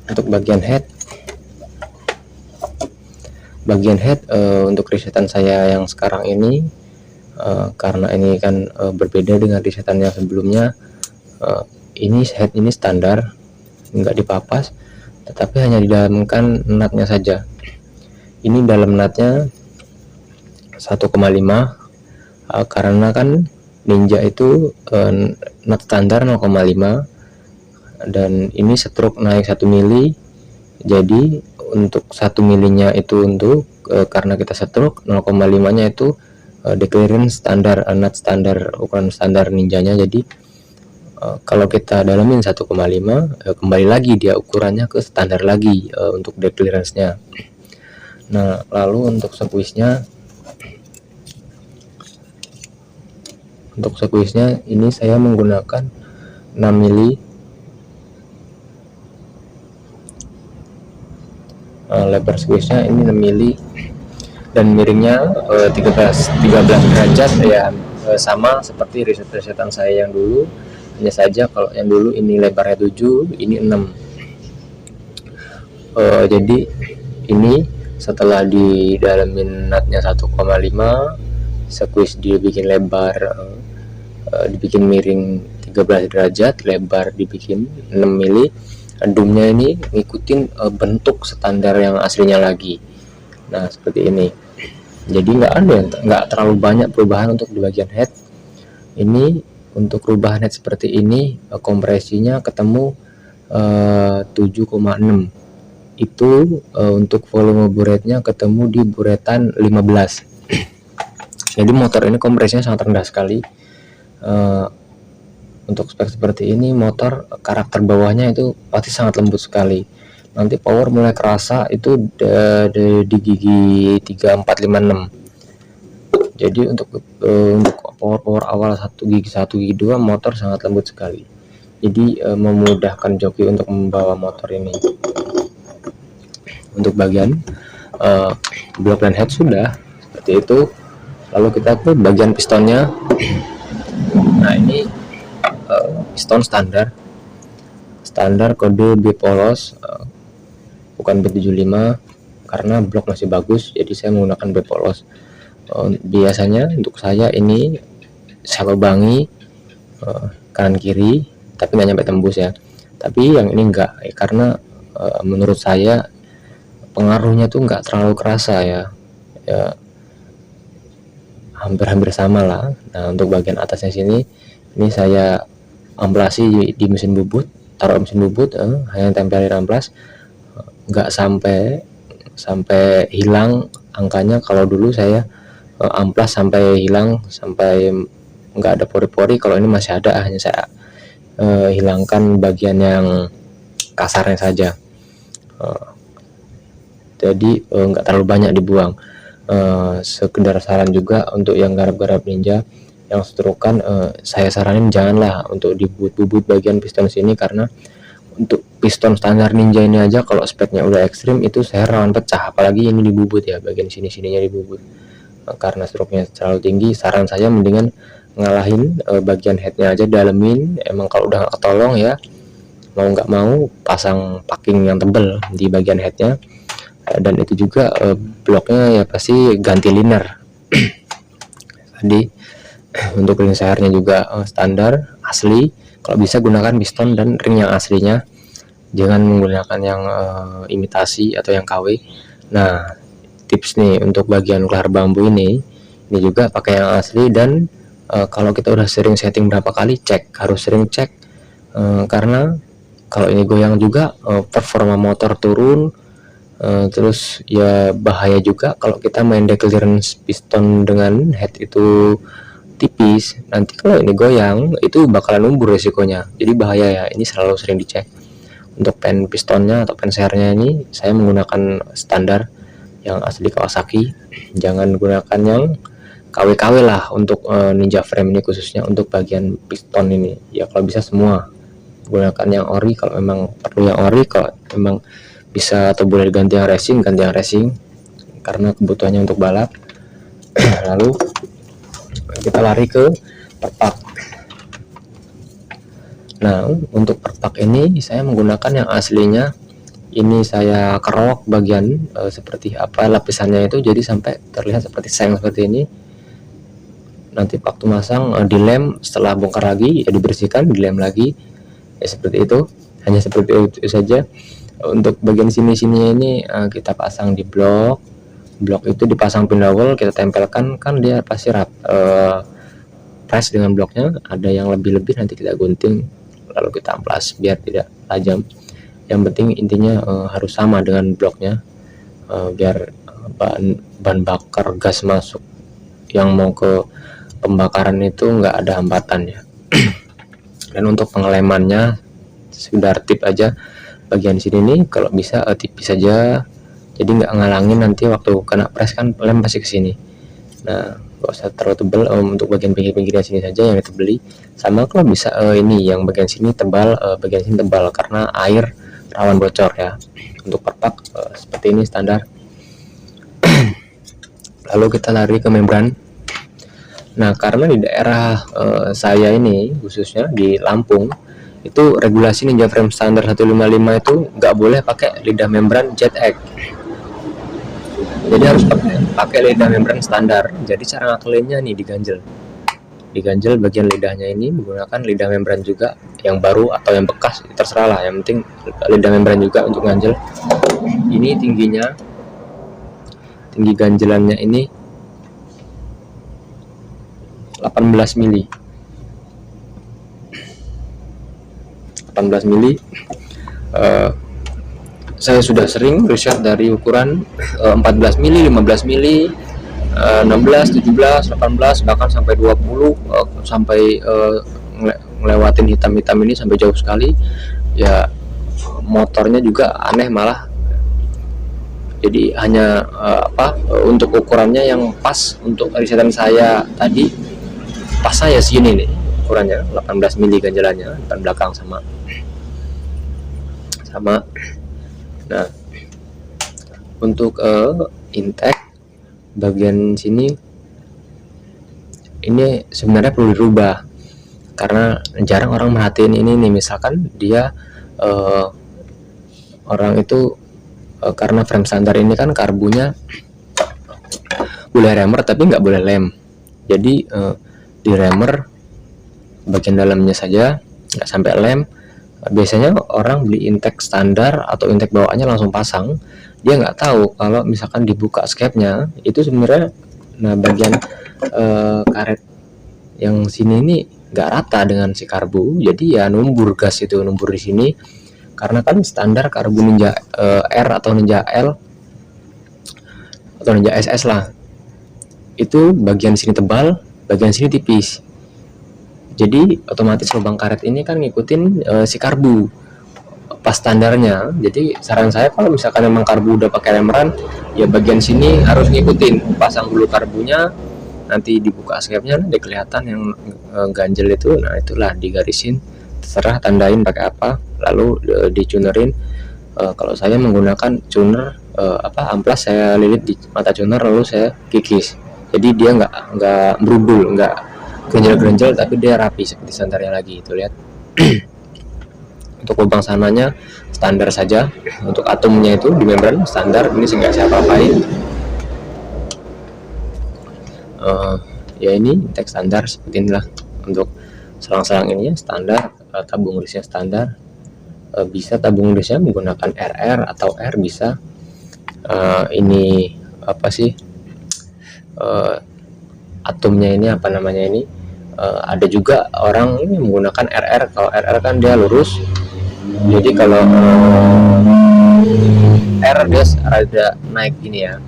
Untuk bagian head untuk risetan saya yang sekarang ini, karena ini kan berbeda dengan risetan yang sebelumnya, ini head ini standar, nggak dipapas, tetapi hanya didalamkan nutnya saja. Ini dalam nutnya 1,5, karena kan Ninja itu nut standar 0,5, dan ini stroke naik 1 mili. Jadi untuk 1 milinya itu untuk karena kita stroke, 0,5 nya itu declarance standar, nut standar, ukuran standar Ninjanya. Jadi kalau kita dalamin 1,5, kembali lagi dia ukurannya ke standar lagi untuk declarance nya. Nah, lalu untuk squeeze-nya ini saya menggunakan 6 mili. Lebar squeeze-nya ini 6 mili dan miringnya 13 derajat ya, sama seperti riset-risetan saya yang dulu. Hanya saja kalau yang dulu ini lebarnya 7, ini 6. Jadi ini setelah didalamin nutnya 1,5, squeeze dibikin lebar, dibikin miring 13 derajat, lebar dibikin 6 mili. Dumnya ini ngikutin bentuk standar yang aslinya lagi. Nah, seperti ini. Jadi nggak terlalu banyak perubahan untuk di bagian head. Ini untuk perubahan head seperti ini, kompresinya ketemu 7,6. Itu untuk volume buretnya ketemu di buretan 15. Jadi motor ini kompresinya sangat rendah sekali. Untuk spek seperti ini, motor karakter bawahnya itu pasti sangat lembut sekali. Nanti power mulai kerasa itu di gigi 3, 4, 5, 6. Jadi untuk power awal gigi 1, gigi 2, motor sangat lembut sekali. Jadi memudahkan joki untuk membawa motor ini. Untuk bagian blok dan head sudah seperti itu. Lalu kita ke bagian pistonnya. Nah, ini piston standar kode B polos, bukan B75 karena blok masih bagus, jadi saya menggunakan B polos. Biasanya untuk saya ini shallow bangi kanan kiri, tapi nggak nyampe tembus ya. Tapi yang ini enggak, karena menurut saya pengaruhnya tuh nggak terlalu kerasa ya, hampir sama lah. Nah, untuk bagian atasnya sini, ini saya amplasi di mesin bubut, taruh mesin bubut, hanya tempelin amplas, nggak sampai hilang angkanya. Kalau dulu saya amplas sampai hilang, sampai nggak ada pori-pori. Kalau ini masih ada, hanya saya hilangkan bagian yang kasarnya saja. Jadi nggak terlalu banyak dibuang. Sekedar saran juga untuk yang garap-garap Ninja yang strokan, saya saranin janganlah untuk di bubut bagian piston sini, karena untuk piston standar Ninja ini aja kalau speknya udah ekstrim itu saya rawan pecah, apalagi ini di bubut ya, bagian sininya di bubut. Karena stroke-nya terlalu tinggi, saran saya mendingan ngalahin bagian headnya aja, dalemin. Emang kalau udah ketolong ya, mau nggak mau pasang packing yang tebel di bagian headnya. Dan itu juga bloknya ya pasti ganti liner. Tadi untuk ring sayarnya juga standar asli. Kalau bisa gunakan piston dan ring yang aslinya, jangan menggunakan yang imitasi atau yang KW. Nah, tips nih untuk bagian kelar bambu ini juga pakai yang asli. Dan kalau kita udah sering setting berapa kali, harus sering cek, karena kalau ini goyang juga performa motor turun. Terus ya bahaya juga kalau kita main declarance piston dengan head itu tipis. Nanti kalau ini goyang itu bakalan numbur resikonya, jadi bahaya ya. Ini selalu sering dicek. Untuk pen pistonnya atau pen sernya ini saya menggunakan standar yang asli Kawasaki, jangan gunakan yang KW-KW lah untuk Ninja frame ini, khususnya untuk bagian piston ini ya. Kalau bisa semua gunakan yang ori, kalau memang perlu yang ori. Kalau memang bisa atau boleh ganti yang racing, karena kebutuhannya untuk balap. Lalu kita lari ke perpak. Nah, untuk perpak ini saya menggunakan yang aslinya ini saya kerok bagian seperti apa lapisannya itu, jadi sampai terlihat seperti seng seperti ini. Nanti waktu masang dilem, setelah bongkar lagi ya dibersihkan, dilem lagi ya, seperti itu. Hanya seperti itu saja. Untuk bagian sini ini kita pasang di blok itu dipasang pin dowel, kita tempelkan, kan dia pasti press dengan bloknya. Ada yang lebih nanti kita gunting lalu kita amplas biar tidak tajam. Yang penting intinya harus sama dengan bloknya, biar bahan bakar gas masuk yang mau ke pembakaran itu nggak ada hambatannya. Dan untuk pengelemannya sekedar tip aja, bagian sini nih kalau bisa tipis saja, jadi nggak ngalangin nanti waktu kena press kan lem pasti ke sini. Nah, nggak usah terlalu tebal. Untuk bagian pinggir-pinggirnya sini saja yang kita beli. Sama kalau bisa ini yang bagian sini tebal, bagian sini tebal karena air rawan bocor ya. Untuk perpak seperti ini standar. Lalu kita lari ke membran. Nah, karena di daerah saya ini khususnya di Lampung itu regulasi Ninja Frame standar 155 itu nggak boleh pakai lidah membran ZX. Jadi harus pakai lidah membran standar. Jadi cara ngaklinnya nih diganjel bagian lidahnya ini menggunakan lidah membran juga, yang baru atau yang bekas terserah lah, yang penting lidah membran juga untuk ganjel. Ini tinggi ganjelannya ini 18 mili. Saya sudah sering riset dari ukuran 14 mili, 15 mili, 16, 17, 18, bahkan sampai 20, sampai ngelewatin hitam-hitam ini sampai jauh sekali. Ya motornya juga aneh malah. Jadi hanya untuk ukurannya yang pas untuk risetan saya tadi, pas saya segini nih ukurannya, 18 mili ganjalannya, depan belakang sama. Nah, untuk intake bagian sini ini sebenarnya perlu dirubah karena jarang orang merhatiin ini nih. Misalkan dia orang itu karena frame standar ini kan karbunya boleh remer tapi nggak boleh lem. Jadi di remer bagian dalamnya saja, nggak sampai lem. Biasanya orang beli intake standar atau intake bawaannya langsung pasang, dia nggak tahu kalau misalkan dibuka skepnya itu sebenarnya bagian karet yang sini ini nggak rata dengan si karbu, jadi ya numbur gas itu, numbur di sini. Karena kan standar karbu Ninja R atau Ninja L atau Ninja SS lah, itu bagian sini tebal, bagian sini tipis. Jadi otomatis lubang karet ini kan ngikutin si karbu pas standarnya. Jadi saran saya kalau misalkan memang karbu udah pakai lemeran, ya bagian sini harus ngikutin, pasang dulu karbunya, nanti dibuka skepnya nanti kelihatan yang ganjel itu. Nah itulah digarisin, terserah tandain pakai apa, lalu dicunerin. Kalau saya menggunakan tuner amplas, saya lilit di mata tuner lalu saya kikis. Jadi dia nggak berubul, nggak genjel-genjel, tapi dia rapi seperti standarnya lagi. Itu lihat. Untuk lubang sananya standar saja. Untuk atomnya itu di membran standar, ini nggak saya apa-apain. Ya ini teks standar seperti inilah. Untuk selang-selang ininya standar, tabung risnya standar. Bisa tabung risnya menggunakan RR atau R bisa. Ini apa sih? Atomnya ini apa namanya ini? Ada juga orang ini menggunakan RR. Kalau RR kan dia lurus, jadi kalau R dia rada naik ini ya,